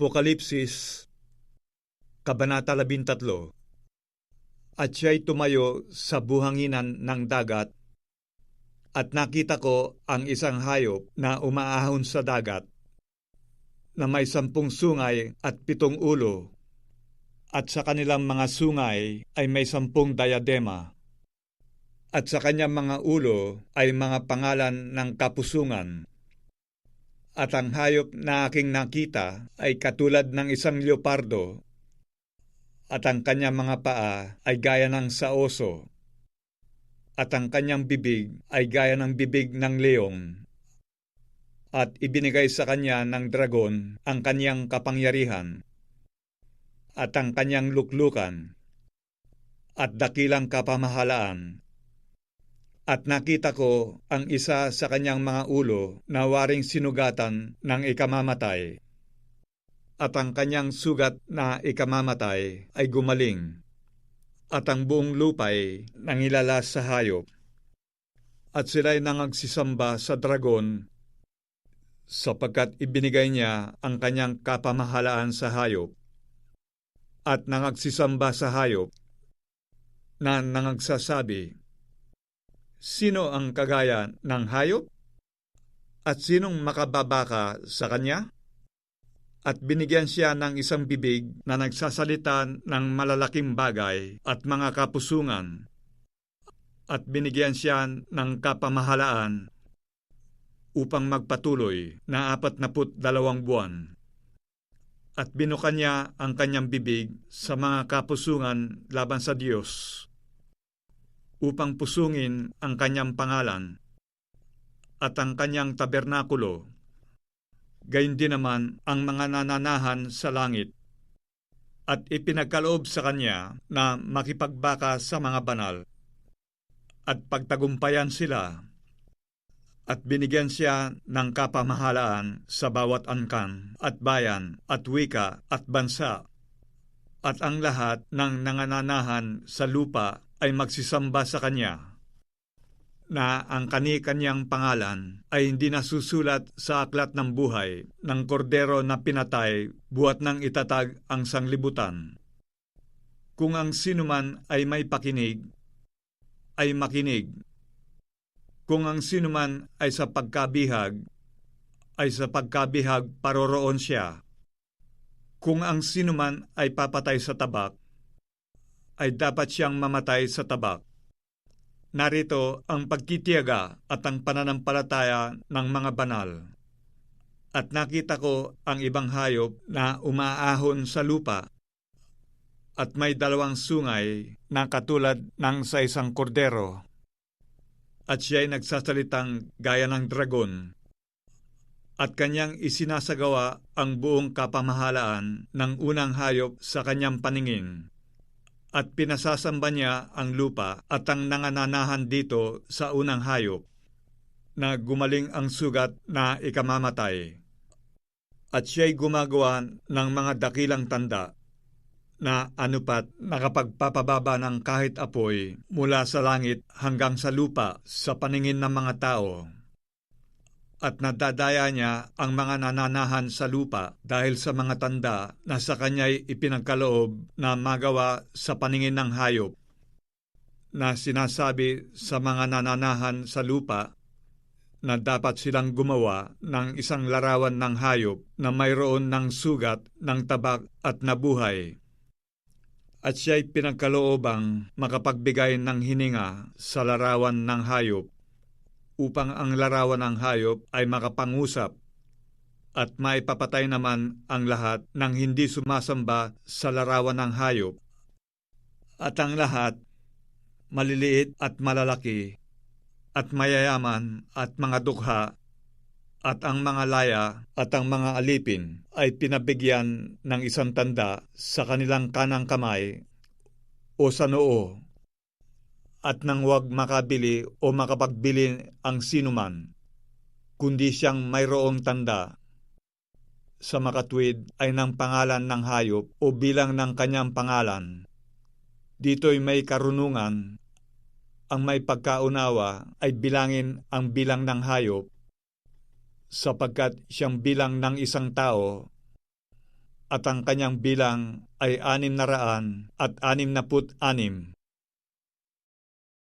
Apokalipsis, Kabanata 13. At siya'y tumayo sa buhanginan ng dagat, at nakita ko ang isang hayop na umaahon sa dagat, na may 10 sungay at 7 ulo, at sa kanilang mga sungay ay may 10 diadema, at sa kanyang mga ulo ay mga pangalan ng kapusungan. At ang hayop na aking nakita ay katulad ng isang leopardo, at ang kanyang mga paa ay gaya ng sa oso, at ang kanyang bibig ay gaya ng bibig ng leong. At ibinigay sa kanya ng dragon ang kanyang kapangyarihan, at ang kanyang luklukan, at dakilang kapamahalaan. At nakita ko ang isa sa kanyang mga ulo na waring sinugatan ng ikamamatay. At ang kanyang sugat na ikamamatay ay gumaling, at ang buong lupay nangilala sa hayop. At sila'y nangagsisamba sa dragon, sapagkat ibinigay niya ang kanyang kapamahalaan sa hayop, at nangagsisamba sa hayop na nangagsasabi, "Sino ang kagaya ng hayop? At sinong makababaka sa kanya?" At binigyan siya ng isang bibig na nagsasalita ng malalaking bagay at mga kapusungan. At binigyan siya ng kapamahalaan upang magpatuloy na 42 buwan. At binuka niya ang kanyang bibig sa mga kapusungan laban sa Diyos, upang pusungin ang kanyang pangalan at ang kanyang tabernakulo, gayon din naman ang mga nananahan sa langit. At ipinagkaloob sa kanya na makipagbaka sa mga banal at pagtagumpayan sila, at binigyan siya ng kapamahalaan sa bawat angkan at bayan at wika at bansa. At ang lahat ng nangananahan sa lupa ay magsisamba sa kanya, na ang kani-kanyang pangalan ay hindi nasusulat sa aklat ng buhay ng kordero na pinatay buhat ng itatag ang sanglibutan. Kung ang sinuman ay may pakinig, ay makinig. Kung ang sinuman ay sa pagkabihag, ay sa pagkabihag paroroon siya. Kung ang sinuman ay papatay sa tabak, ay dapat siyang mamatay sa tabak. Narito ang pagtitiyaga at ang pananampalataya ng mga banal. At nakita ko ang ibang hayop na umaahon sa lupa, at may 2 sungay na katulad ng sa isang kordero. At siya'y nagsasalitang gaya ng dragon, at kanyang isinasagawa ang buong kapamahalaan ng unang hayop sa kanyang paningin. At pinasasamba niya ang lupa at ang nangananahan dito sa unang hayop, na gumaling ang sugat na ikamamatay. At siya'y gumagawa ng mga dakilang tanda, na anupat nakapagpapababa ng kahit apoy mula sa langit hanggang sa lupa sa paningin ng mga tao. At nadadaya niya ang mga nananahan sa lupa dahil sa mga tanda na sa kanya'y ipinagkaloob na magawa sa paningin ng hayop, na sinasabi sa mga nananahan sa lupa na dapat silang gumawa ng isang larawan ng hayop na mayroon ng sugat ng tabak at nabuhay. At siya'y pinagkaloobang makapagbigay ng hininga sa larawan ng hayop, upang ang larawan ng hayop ay makapangusap, at maipapatay naman ang lahat ng hindi sumasamba sa larawan ng hayop. At ang lahat, maliliit at malalaki, at mayayaman at mga dukha, at ang mga laya at ang mga alipin ay pinabigyan ng isang tanda sa kanilang kanang kamay o sa noo, at nang huwag makabili o makapagbili ang sinuman, kundi siyang mayroong tanda sa makatwid ay ng pangalan ng hayop o bilang ng kanyang pangalan. Dito'y may karunungan. Ang may pagkaunawa ay bilangin ang bilang ng hayop, sapagkat siyang bilang ng isang tao at ang kanyang bilang ay 666.